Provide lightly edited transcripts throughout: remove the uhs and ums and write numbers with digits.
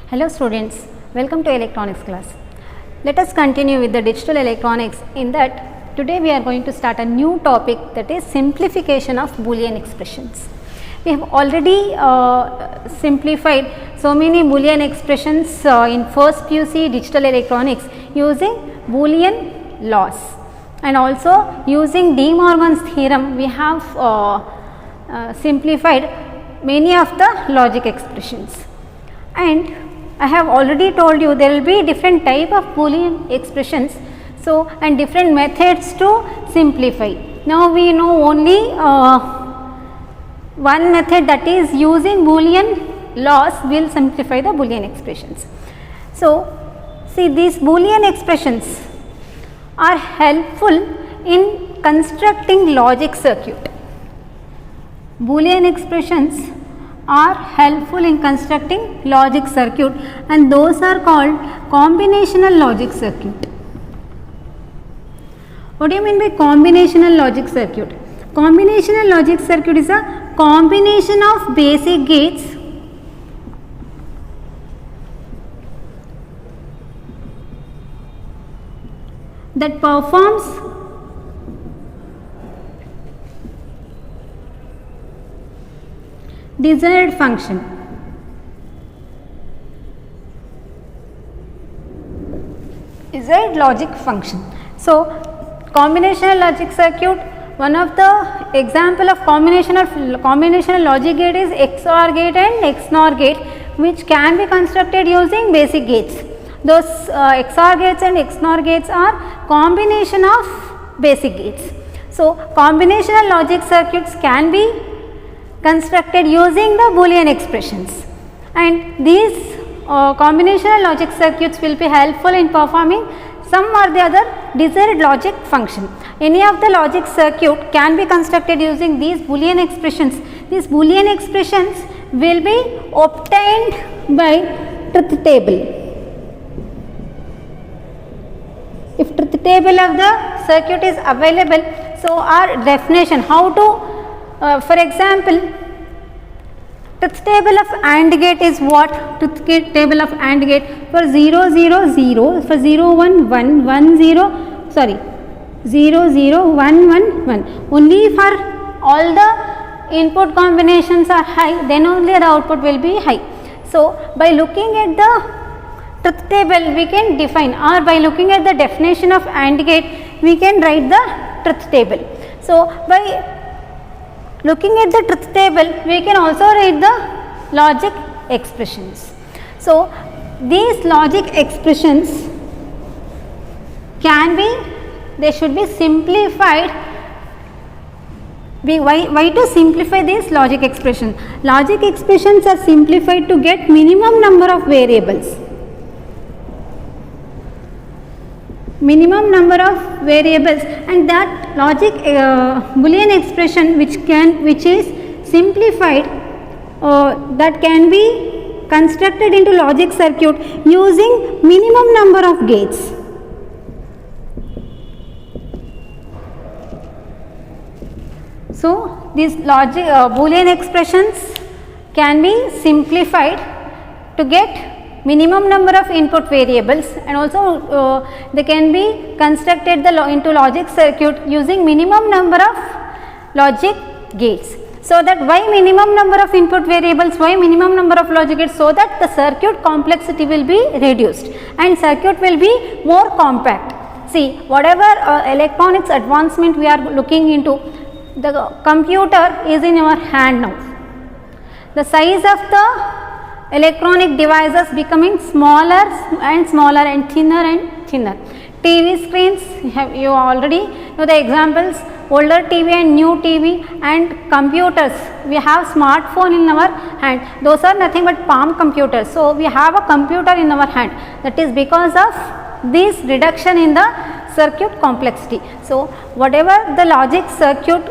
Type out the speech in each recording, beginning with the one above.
Hello students, welcome to electronics class. Let us continue with the digital electronics. In that, today we are going to start a new topic, that is simplification of Boolean expressions. We have already simplified so many Boolean expressions in first PUC digital electronics using Boolean laws, and also using De Morgan's theorem we have simplified many of the logic expressions. And I have already told you there will be different type of Boolean expressions, so and different methods to simplify. Now we know only one method, that is using Boolean laws will simplify the Boolean expressions. So see, these Boolean expressions are helpful in constructing logic circuit. Boolean expressions are helpful in constructing logic circuit, and those are called combinational logic circuit. What do you mean by combinational logic circuit? Combinational logic circuit is a combination of basic gates that performs desired function. Desired logic function. So combinational logic circuit, one of the example of combinational logic gate is XOR gate and XNOR gate, which can be constructed using basic gates. Those XOR gates and XNOR gates are combination of basic gates. So combinational logic circuits can be constructed using the Boolean expressions, and these combinational logic circuits will be helpful in performing some or the other desired logic function. Any of the logic circuit can be constructed using these Boolean expressions. These Boolean expressions will be obtained by truth table. If truth table of the circuit is available, so our definition how to for example, truth table of AND gate is what? Truth table of AND gate for 0 0 0, for 0 1 1 1 0, sorry 0 0 1 1 1. Only for all the input combinations are high, then only the output will be high. So by looking at the truth table we can define, or by looking at the definition of AND gate we can write the truth table. So by looking at the truth table we can also write the logic expressions. So these logic expressions can be, they should be simplified. Why to simplify these logic expressions? Logic expressions are simplified to get minimum number of variables. Minimum number of variables, and that logic Boolean expression which is simplified that can be constructed into logic circuit using minimum number of gates. So these logic Boolean expressions can be simplified to get minimum number of input variables, and also they can be constructed into logic circuit using minimum number of logic gates. So that why minimum number of input variables, why minimum number of logic gates? So that the circuit complexity will be reduced and circuit will be more compact. See, whatever electronics advancement we are looking into, the computer is in our hand now. The size of the electronic devices becoming smaller and smaller and thinner. TV screens, you already know the examples, older TV and new TV, and computers. We have smartphone in our hand. Those are nothing but palm computers. So we have a computer in our hand. That is because of this reduction in the circuit complexity. So whatever the logic circuit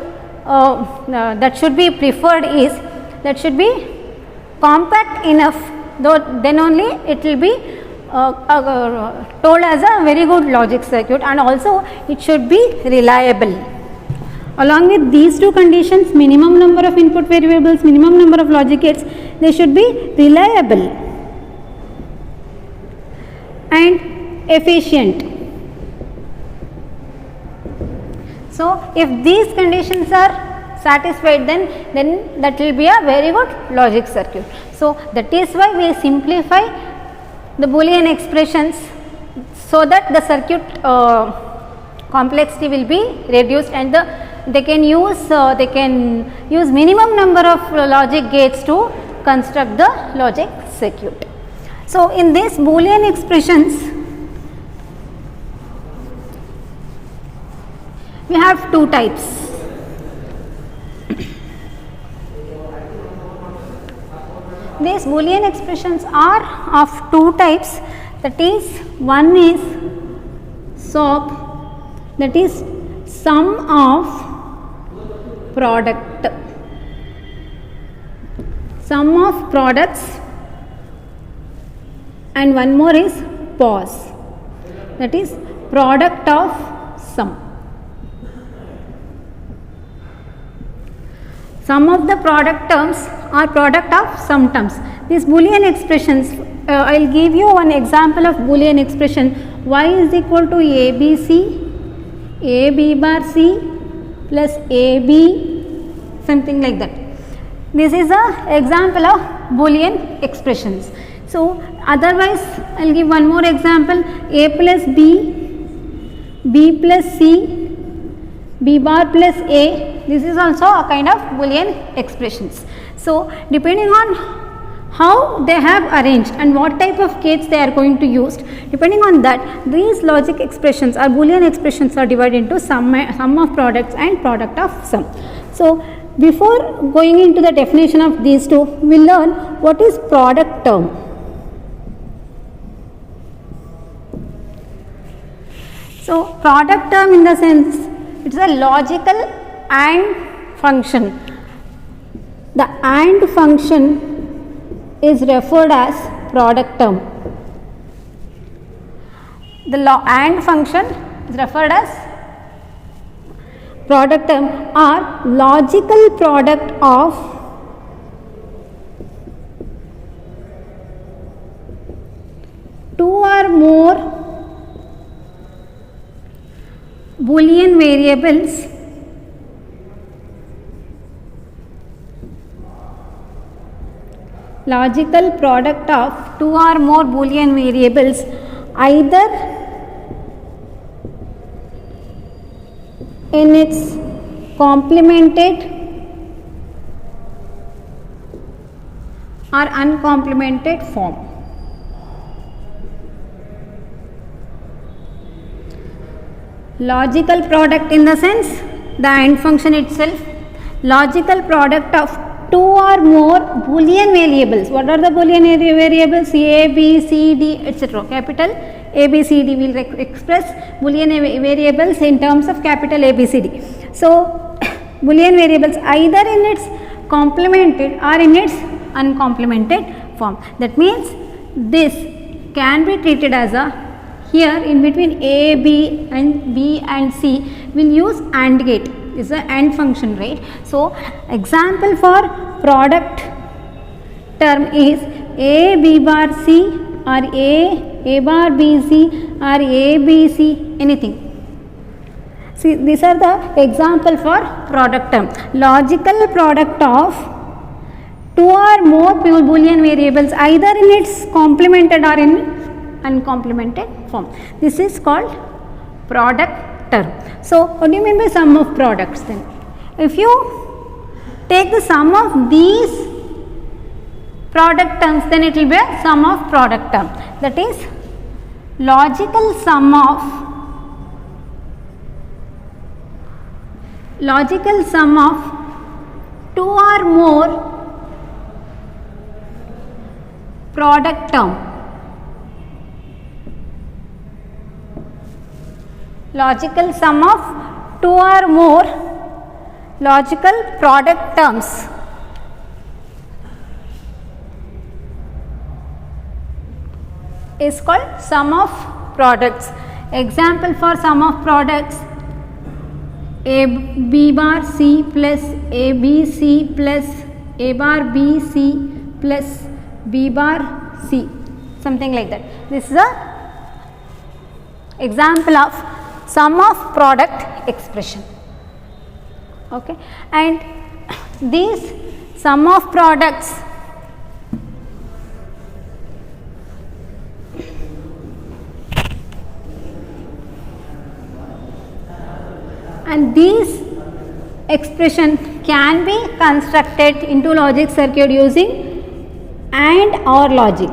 that should be preferred is, that should be compact enough, then only it will be told as a very good logic circuit, and also it should be reliable. Along with these two conditions, minimum number of input variables, minimum number of logic gates, they should be reliable. and efficient. So if these conditions are satisfied, then that will be a very good logic circuit. So that is why we simplify the Boolean expressions so that the circuit complexity will be reduced, and they can use minimum number of logic gates to construct the logic circuit. So in these Boolean expressions we have two types. These Boolean expressions are of two types, that is, one is SOP, that is sum of product, sum of products, and one more is POS, that is product of sum. Sum of the product terms are product of sum terms. These Boolean expressions, I will give you one example of Boolean expression. Y is equal to ABC, AB bar C plus AB, something like that. This is an example of Boolean expressions. So otherwise I will give one more example, A plus B, B plus C, B bar plus A. This is also a kind of Boolean expressions. So depending on how they have arranged and what type of gates they are going to use, depending on that, these logic expressions or Boolean expressions are divided into sum of products and product of sum. So before going into the definition of these two, we will learn what is product term. So product term, in the sense, it is a logical AND function. The AND function is referred as product term. The AND function is referred as product term, or logical product of two or more Boolean variables logical product of two or more Boolean variables, either in its complemented or uncomplemented form. Logical product, in the sense, the AND function itself, logical product of two or more Boolean variables. What are the Boolean variables? A, B, C, D, etc. Capital A, B, C, D will express Boolean variables in terms of capital A, B, C, D. So Boolean variables either in its complemented or in its uncomplemented form. That means this can be treated as a, here in between A, B and C, will use AND gate. Is a AND function, right? So example for product term is A B bar C or A bar B C or A B C, anything. See, these are the example for product term. Logical product of two or more Boolean variables, either in its complemented or in uncomplemented form. This is called product term. So what do you mean by sum of products then? If you take the sum of these product terms, then it will be a sum of product term. That is logical sum of two or more product term. Logical sum of two or more logical product terms is called sum of products. Example for sum of products: A B bar C plus A B C plus A bar B C plus B bar C, something like that. This is a example of sum of product expression. Okay, and these sum of products and these expression can be constructed into logic circuit using AND OR logic.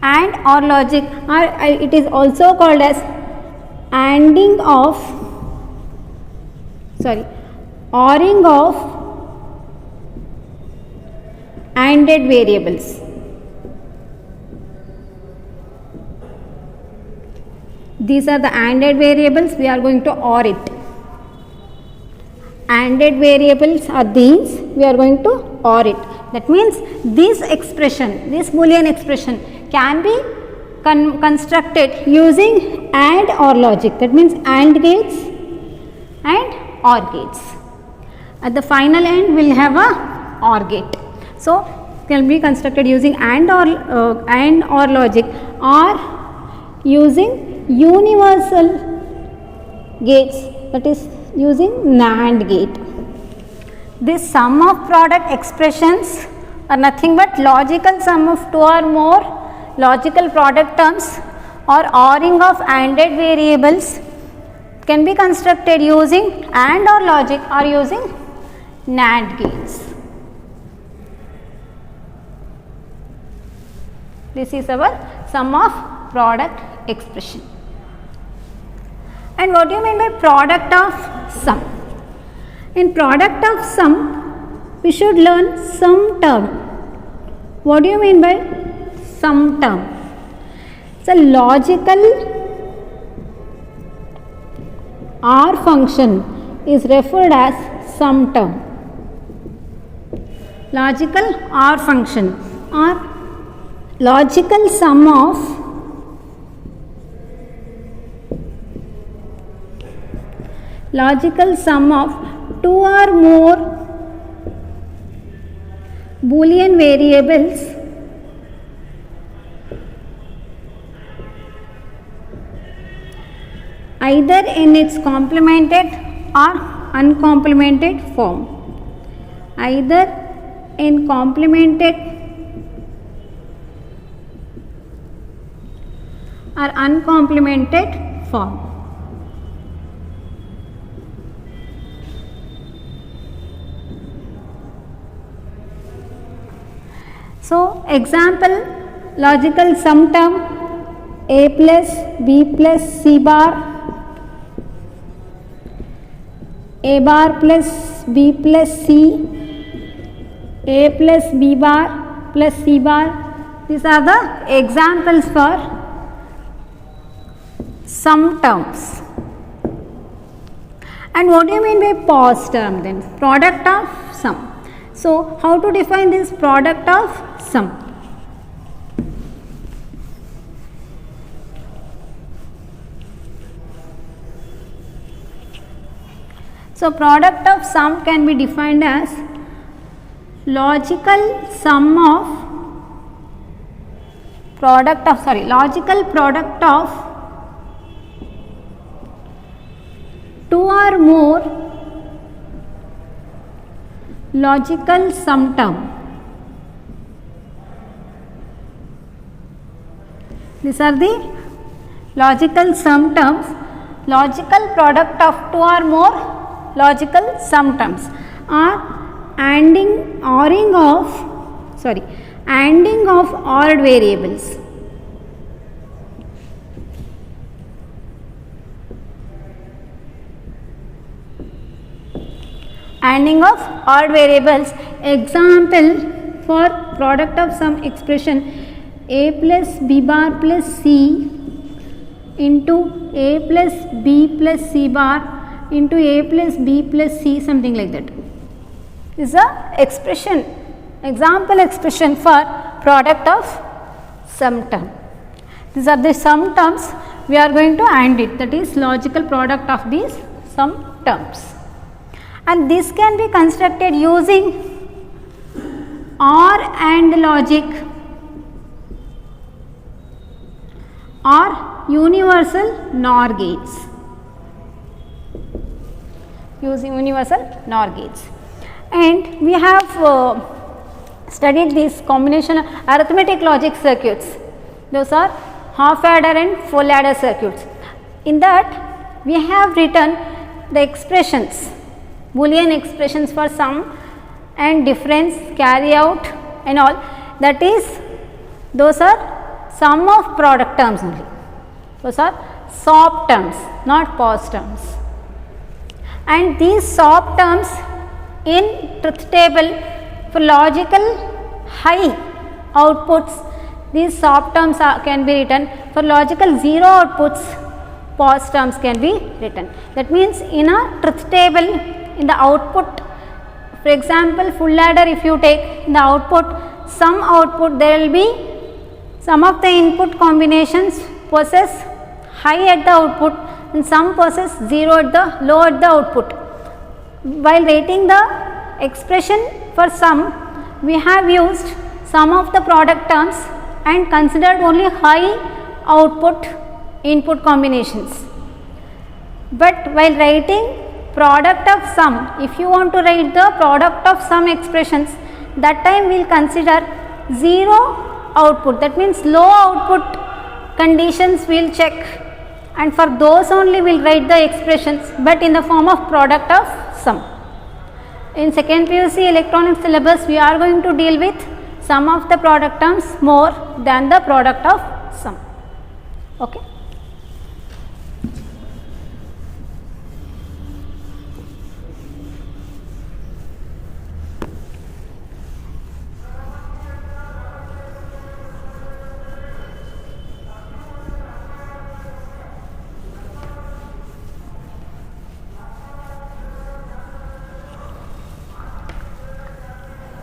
AND OR logic, or it is also called as ORing of ANDed variables. These are the ANDed variables, we are going to OR it. ANDed variables are these, we are going to OR it. That means this expression, this Boolean expression can be constructed using AND OR logic. That means AND gates and OR gates. At the final end, we will have a OR gate. So, can be constructed using AND OR logic or using universal gates, that is using NAND gate. This sum of product expressions are nothing but logical sum of two or more logical product terms or ORing of ANDed variables can be constructed using AND OR logic or using NAND gates. This is our sum of product expression. And what do you mean by product of sum? In product of sum, we should learn sum term. What do you mean by sum term? It's a logical R function is referred as sum term. Logical R function or logical sum of two or more Boolean variables either in its complemented or uncomplemented form. Either in complemented or uncomplemented form. So, example logical sum term a plus b plus c bar, a bar plus b plus c, a plus b bar plus c bar. These are the examples for sum terms. And what do you mean by pos term then? Product of sum. So, how to define this product of sum? So, product of sum can be defined as logical product of two or more logical sum term. These are the logical sum terms, logical product of two or more logical sum terms are ANDing of ORed variables. ANDing of ORed variables. Example for product of sum expression a plus b bar plus c into a plus b plus c bar into a plus b plus c, something like that. This is a expression, example expression for product of sum term. These are the sum terms, we are going to AND it, that is logical product of these sum terms. And this can be constructed using OR AND logic universal NOR gates. Using universal NOR gates. And we have studied this combination arithmetic logic circuits. Those are half adder and full adder circuits. In that we have written the expressions, Boolean expressions for sum and difference, carry out and all. That is, those are sum of product terms only. Those are SOP terms, not POS terms. And these SOP terms in truth table for logical high outputs, these SOP terms can be written. For logical 0 outputs, POS terms can be written. That means in a truth table, in the output, for example, full adder, if you take in the output, some output, there will be some of the input combinations possess high at the output and some possess 0 at the low at the output. While writing the expression for sum, we have used sum of the product terms and considered only high output input combinations. But while writing product of sum, if you want to write the product of sum expressions, that time we will consider 0 output, that means low output conditions we will check, and for those only we will write the expressions, but in the form of product of sum. In second PUC electronics syllabus, we are going to deal with sum of the product terms more than the product of sum. Okay.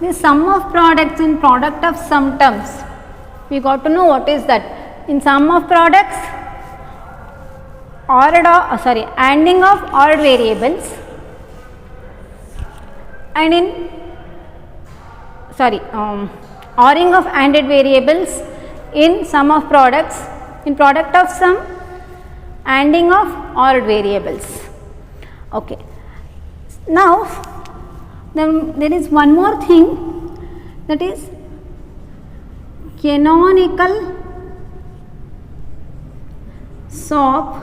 The sum of products in product of sum terms, we got to know what is that. In sum of products, ANDing of OR variables, and in ORing of ANDed variables in sum of products, in product of sum, ANDing of ORed variables. Okay. Now, then there is one more thing, that is canonical SOP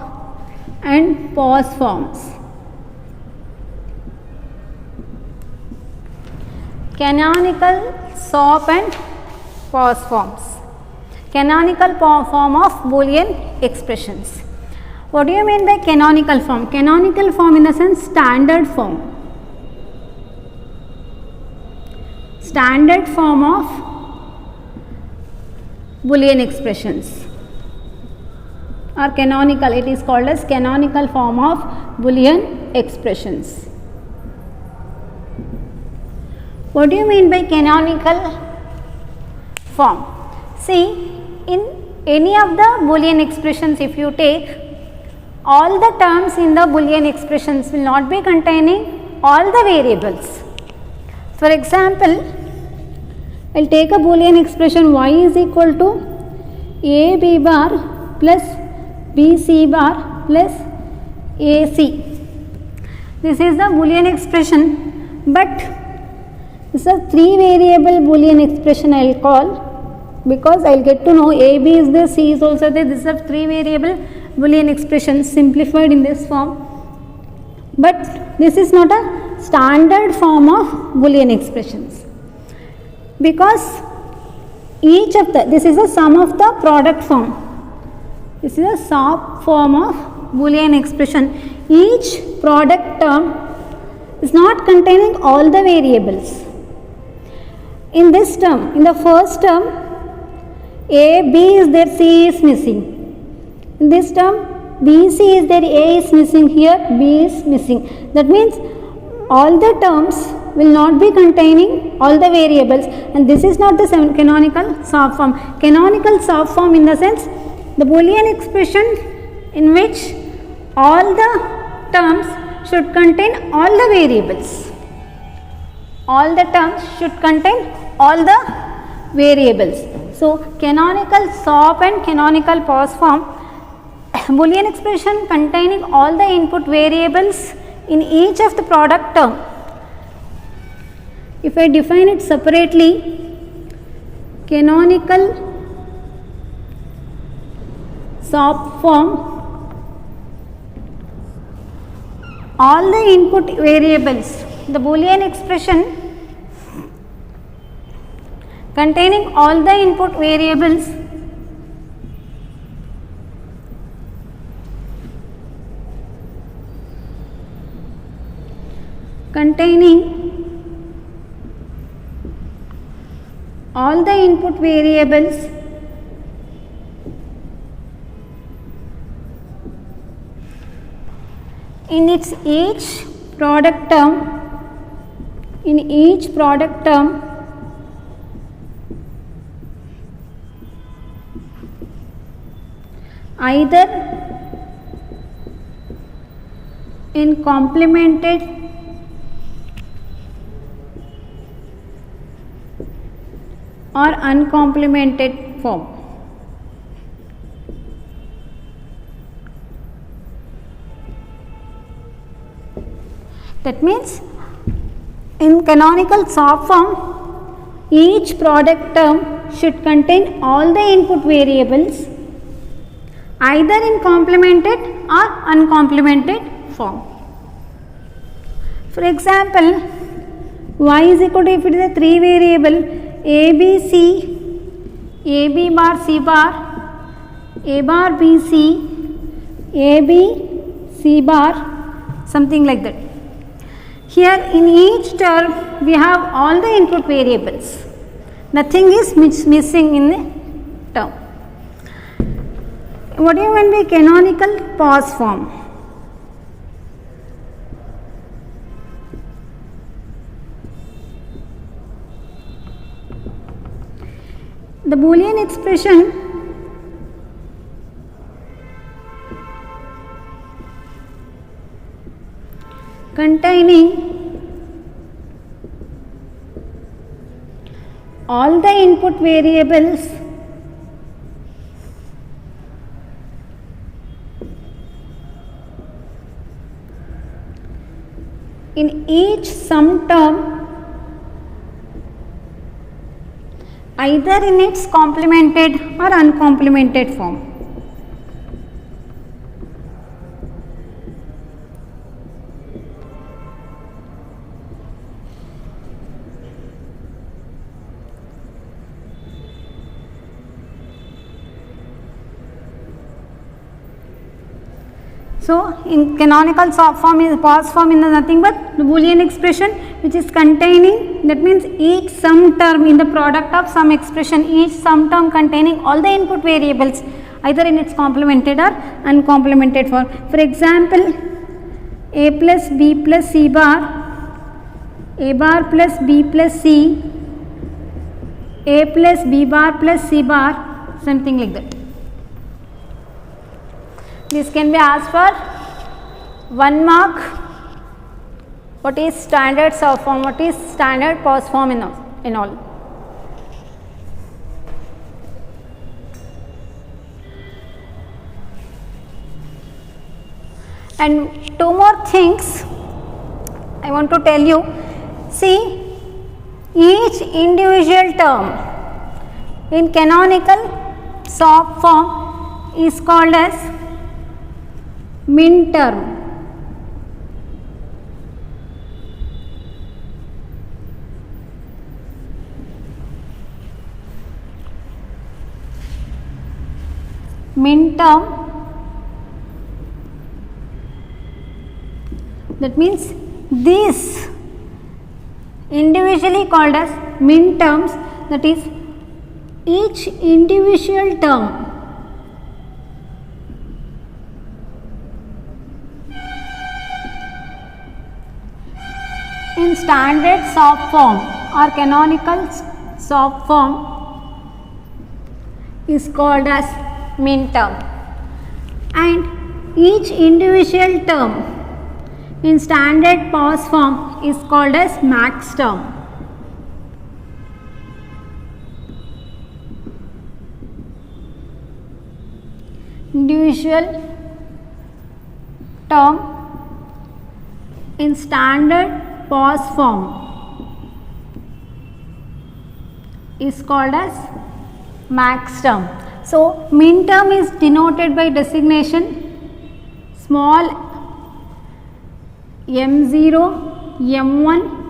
and POS forms. Canonical SOP and POS forms. Canonical form of Boolean expressions. What do you mean by canonical form? Canonical form in the sense standard form. Standard form of Boolean expressions are canonical. It is called as canonical form of Boolean expressions. What do you mean by canonical form? See, in any of the Boolean expressions, if you take, all the terms in the Boolean expressions will not be containing all the variables. For example, I will take a Boolean expression y is equal to a b bar plus b c bar plus a c. This is the Boolean expression, but this is a 3 variable Boolean expression I will call, because I will get to know a b is there, c is also there. This is a 3 variable Boolean expression simplified in this form, but this is not a standard form of Boolean expressions, because each of this is a sum of the product form. This is a SOP form of Boolean expression. Each product term is not containing all the variables. In this term, in the first term, a, b is there, c is missing. In this term, b, c is there, a is missing, here b is missing. That means all the terms will not be containing all the variables, and this is not the canonical SOP form. Canonical SOP form in the sense, the Boolean expression in which all the terms should contain all the variables. All the terms should contain all the variables. So, canonical SOP and canonical POS form Boolean expression containing all the input variables in each of the product term. If I define it separately, canonical SOP form, all the input variables, the Boolean expression containing all the input variables in its each product term, either in complemented or uncomplemented form. That means in canonical SOP form, each product term should contain all the input variables either in complemented or uncomplemented form. For example, y is equal to, if it is a 3 variable, a b c, a b bar c bar, a bar b c, a b c bar, something like that. Here in each term we have all the input variables, nothing is missing in the term. What do you mean by canonical pause form? The Boolean expression containing all the input variables in each sum term either in its complemented or uncomplemented form. So, in canonical SOP form is pause form is nothing but the Boolean expression which is containing, that means each sum term in the product of some expression, each sum term containing all the input variables either in its complemented or uncomplemented form. For example, a plus b plus c bar, a bar plus b plus c, a plus b bar plus c bar, something like that. This can be asked for 1 mark. What is standard SOP form? What is standard pause form in all? And 2 more things I want to tell you. See, each individual term in canonical SOP form is called as min term. Min term, that means these individually called as min terms, that is each individual term in standard SOP form or canonical SOP form is called as min term, and each individual term in standard pause form is called as max term. individual term in standard pause form is called as max term. So min term is denoted by designation small m0, m1,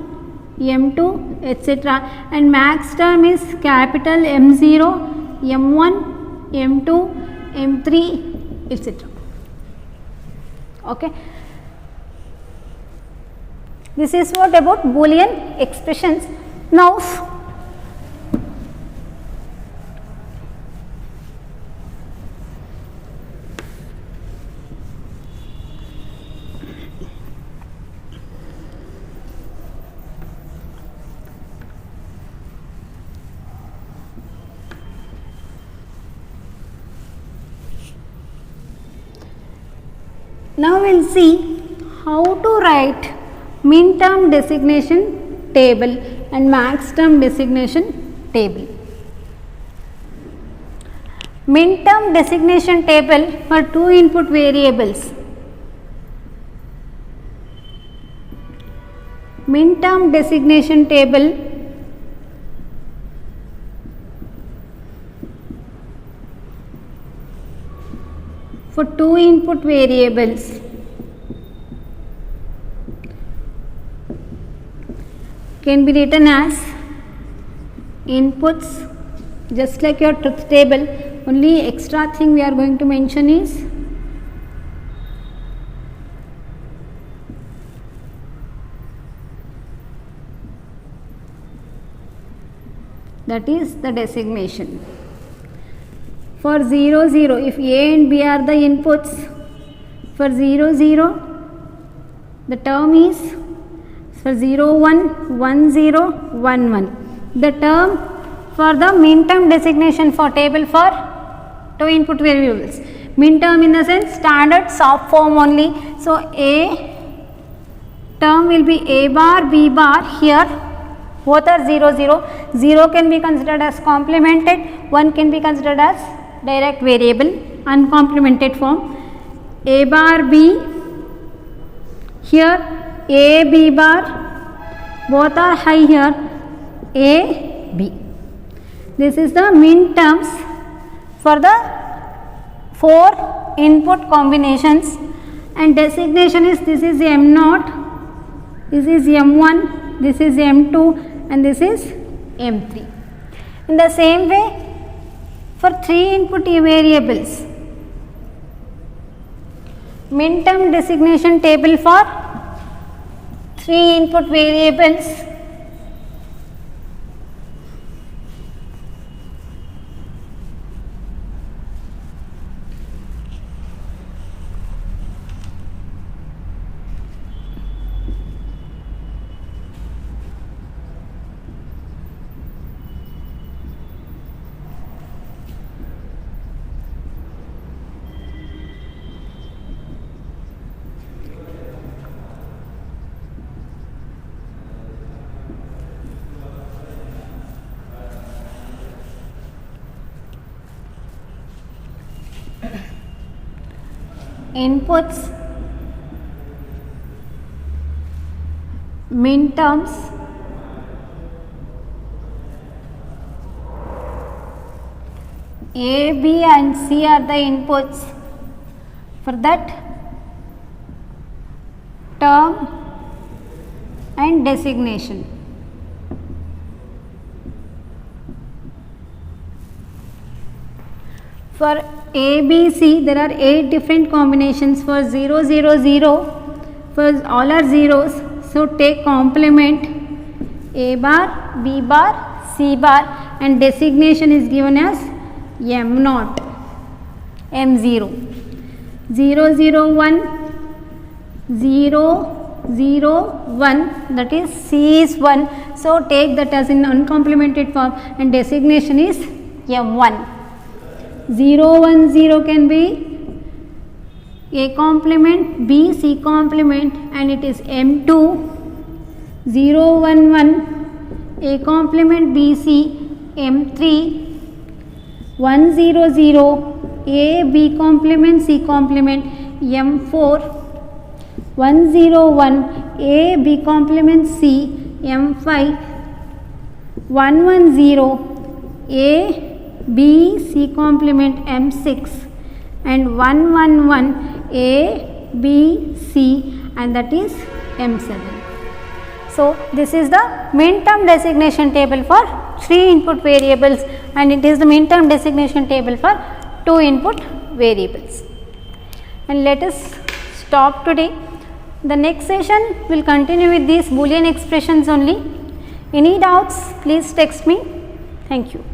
m2, etc. and max term is capital M0, m1, m2, m3, etc. Okay. This is what about Boolean expressions. Now we will see how to write min term designation table and max term designation table. Min term designation table for two input variables. Min term designation table for two input variables can be written as inputs, just like your truth table. Only extra thing we are going to mention is that is the designation. For 0, 0, if A and B are the inputs, for 0, 0, the term is for 0, 1, 1, 0, 1, 1. The term for the min term designation for table for two input variables. Min term in the sense standard soft form only. So, A term will be A bar, B bar. Here both are 0, 0. 0 can be considered as complemented, 1 can be considered as direct variable, uncomplemented form. A bar B, here A B bar, both are high here, A B. This is the min terms for the four input combinations, and designation is this is M0, this is M1, this is M2 and this is M3. In the same way, for three input variables, min term designation table for three input variables inputs, min terms, A, B and C are the inputs for that term and designation. For A, B, C, there are 8 different combinations. For 0, 0, 0, for all are zeros. So, take complement A bar, B bar, C bar, and designation is given as M0, M0. 0, 0, 1, 0, 0, 1, that is C is 1. So, take that as in uncomplemented form, and designation is M1. 0, 1, 0 can be A complement, B, C complement, and it is M2. 0, 1, 1, A complement, B, C, M3. 1, 0, 0, A B complement C complement M4 101 A B complement C M5 110 A B C complement M6 and 111 A B C and that is M7. So, this is the min term designation table for 3 input variables and it is the min term designation table for 2 input variables. And let us stop today. The next session will continue with these Boolean expressions only. Any doubts, please text me. Thank you.